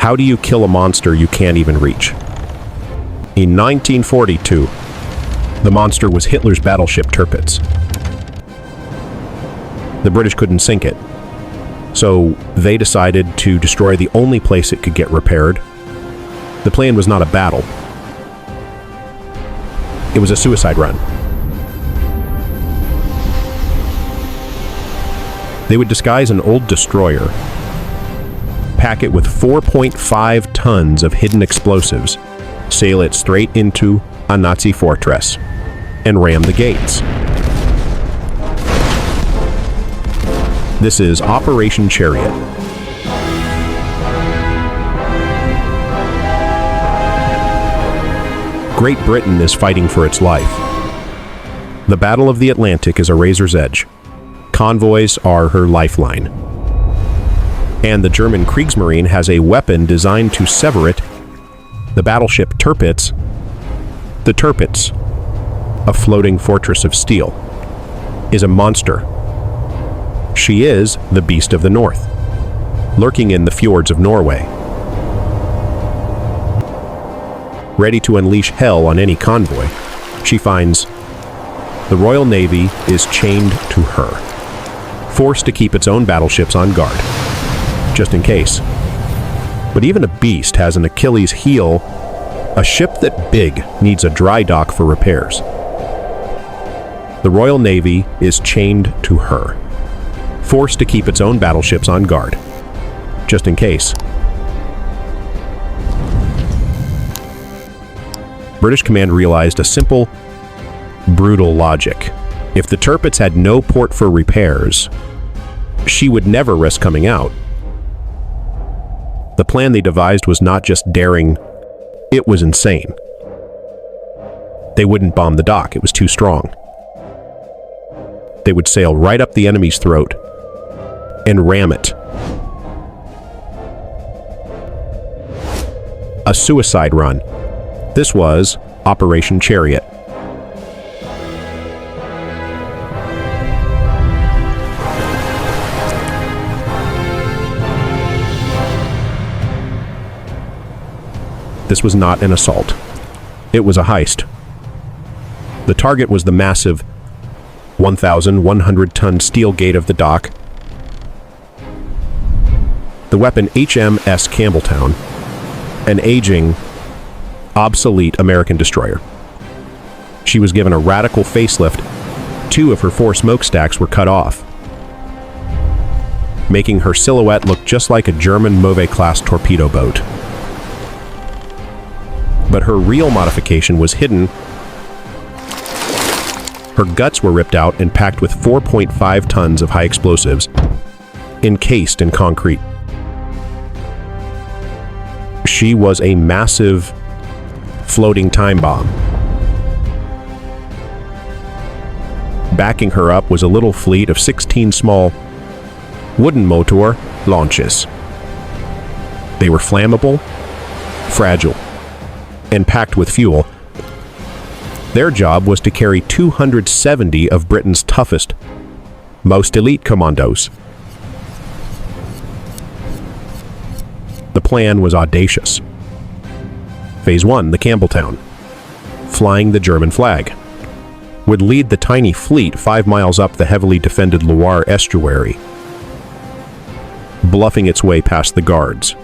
How do you kill a monster you can't even reach? In 1942, the monster was Hitler's battleship Tirpitz. The British couldn't sink it, so they decided to destroy the only place it could get repaired. The plan was not a battle. It was a suicide run. They would disguise an old destroyer, pack it with 4.5 tons of hidden explosives, sail it straight into a Nazi fortress, and ram the gates. This is Operation Chariot. Great Britain is fighting for its life. The Battle of the Atlantic is a razor's edge. Convoys are her lifeline. And the German Kriegsmarine has a weapon designed to sever it. The battleship Tirpitz, the Tirpitz, a floating fortress of steel, is a monster. She is the Beast of the North, lurking in the fjords of Norway, ready to unleash hell on any convoy. She finds the Royal Navy is chained to her, forced to keep its own battleships on guard, just in case. But even a beast has an Achilles heel. A ship that big needs a dry dock for repairs. The Royal Navy is chained to her, forced to keep its own battleships on guard, just in case. British command realized a simple, brutal logic. If the Tirpitz had no port for repairs, she would never risk coming out. The plan they devised was not just daring, it was insane. They wouldn't bomb the dock, it was too strong. They would sail right up the enemy's throat and ram it. A suicide run. This was Operation Chariot. This was not an assault. It was a heist. The target was the massive 1,100-ton steel gate of the dock. The weapon HMS Campbeltown, an aging, obsolete American destroyer. She was given a radical facelift. 2 of her 4 smokestacks were cut off, making her silhouette look just like a German Mauve-class torpedo boat. But her real modification was hidden. Her guts were ripped out and packed with 4.5 tons of high explosives, encased in concrete. She was a massive floating time bomb. Backing her up was a little fleet of 16 small wooden motor launches. They were flammable, fragile, and packed with fuel. Their job was to carry 270 of Britain's toughest, most elite commandos. The plan was audacious. Phase 1, the Campbeltown, flying the German flag, would lead the tiny fleet 5 miles up the heavily defended Loire estuary, bluffing its way past the guards.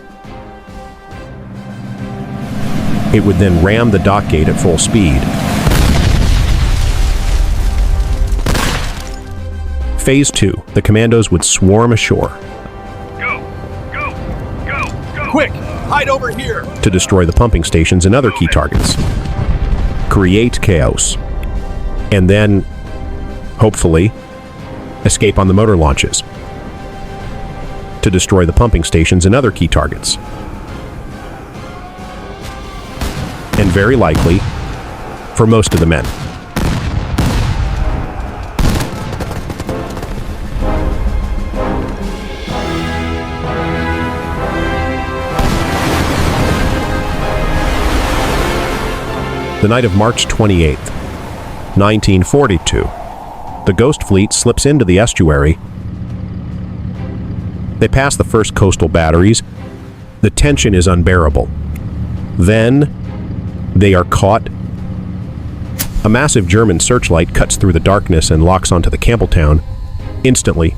It would then ram the dock gate at full speed. Phase 2, the commandos would swarm ashore. Go! Go! Go! Go! Quick! Hide over here! To destroy the pumping stations and other key targets. Create chaos. And then, hopefully, escape on the motor launches. To destroy the pumping stations and other key targets. And very likely, for most of the men. The night of March 28th, 1942, the Ghost Fleet slips into the estuary. They pass the first coastal batteries, The tension is unbearable. Then, they are caught. A massive German searchlight cuts through the darkness and locks onto the Campbeltown. Instantly,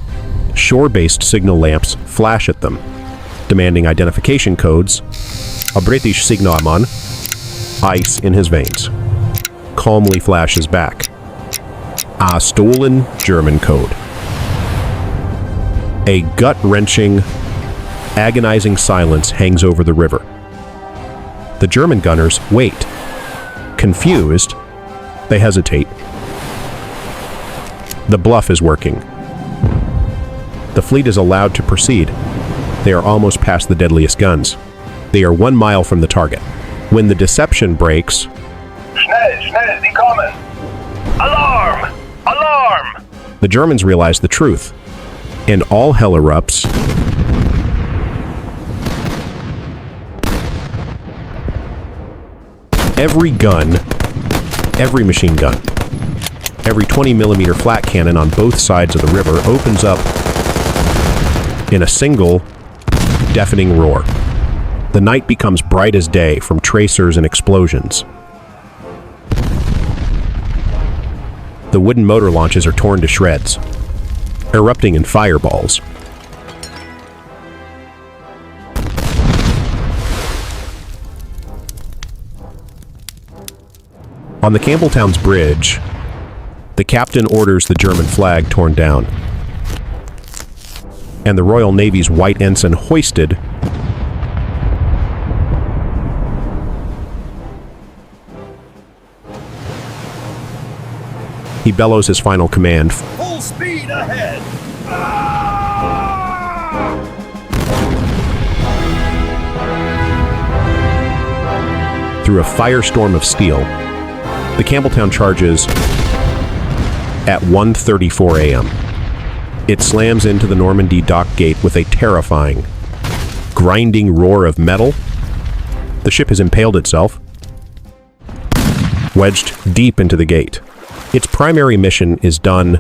shore-based signal lamps flash at them, demanding identification codes. A British signalman, ice in his veins, calmly flashes back. A stolen German code. A gut-wrenching, agonizing silence hangs over the river. The German gunners wait. Confused, they hesitate. The bluff is working. The fleet is allowed to proceed. They are almost past the deadliest guns. They are 1 mile from the target. When the deception breaks, Schnell, schnell, die kommen! Alarm! Alarm! the Germans realize the truth, and all hell erupts. Every gun, every machine gun, every 20mm flat cannon on both sides of the river opens up in a single, deafening roar. The night becomes bright as day from tracers and explosions. The wooden motor launches are torn to shreds, erupting in fireballs. On the Campbelltown's bridge, the captain orders the German flag torn down, and the Royal Navy's white ensign hoisted. He bellows his final command. Full speed ahead! Through a firestorm of steel, the Campbeltown charges at 1:34 a.m. It slams into the Normandie Dock gate with a terrifying, grinding roar of metal. The ship has impaled itself, wedged deep into the gate. Its primary mission is done.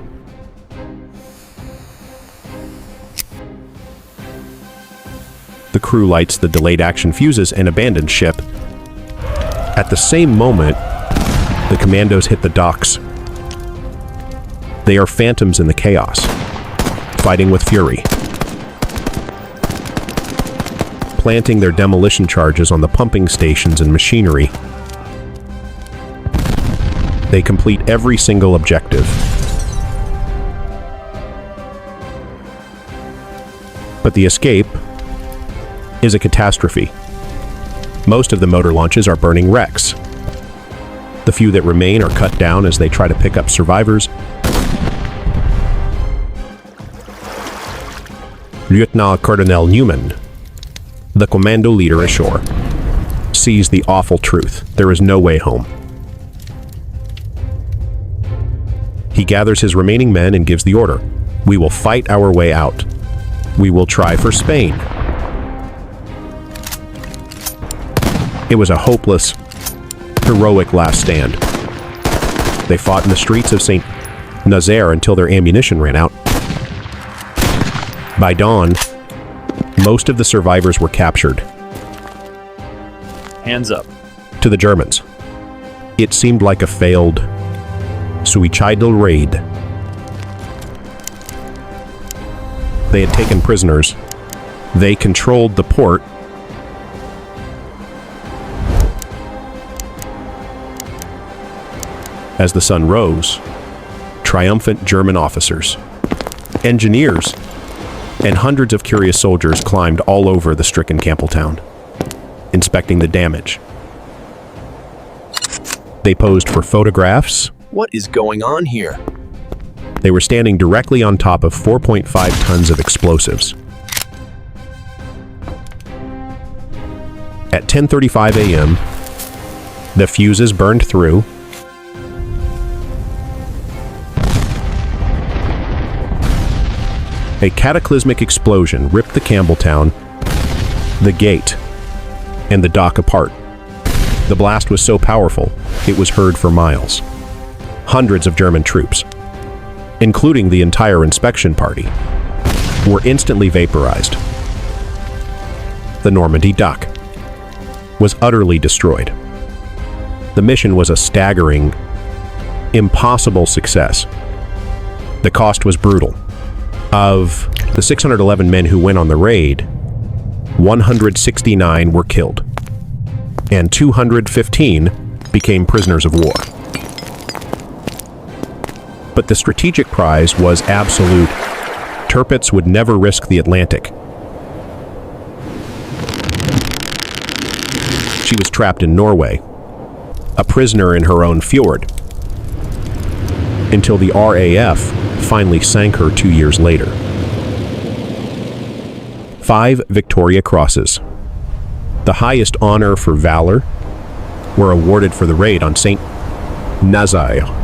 The crew lights the delayed action fuses and abandons ship. At the same moment, the commandos hit the docks. They are phantoms in the chaos, fighting with fury, planting their demolition charges on the pumping stations and machinery. They complete every single objective. But the escape is a catastrophe. Most of the motor launches are burning wrecks. The few that remain are cut down as they try to pick up survivors. Lieutenant Colonel Newman, the commando leader ashore, sees the awful truth. There is no way home. He gathers his remaining men and gives the order. We will fight our way out. We will try for Spain. It was a hopeless, heroic last stand. They fought in the streets of St. Nazaire until their ammunition ran out. By dawn, most of the survivors were captured. Hands up. To the Germans, it seemed like a failed suicidal raid. They had taken prisoners. They controlled the port. As the sun rose, triumphant German officers, engineers, and hundreds of curious soldiers climbed all over the stricken Campbeltown, inspecting the damage. They posed for photographs. What is going on here? They were standing directly on top of 4.5 tons of explosives. At 10:35 a.m., the fuses burned through. A cataclysmic explosion ripped the Campbeltown, the gate, and the dock apart. The blast was so powerful, it was heard for miles. Hundreds of German troops, including the entire inspection party, were instantly vaporized. the Normandie Dock, was utterly destroyed. The mission was a staggering, impossible success. The cost was brutal. Of the 611 men who went on the raid, 169 were killed, and 215 became prisoners of war. But the strategic prize was absolute. Tirpitz would never risk the Atlantic. She was trapped in Norway, a prisoner in her own fjord, until the RAF finally sank her 2 years later. 5 Victoria Crosses, the highest honor for valor, were awarded for the raid on St. Nazaire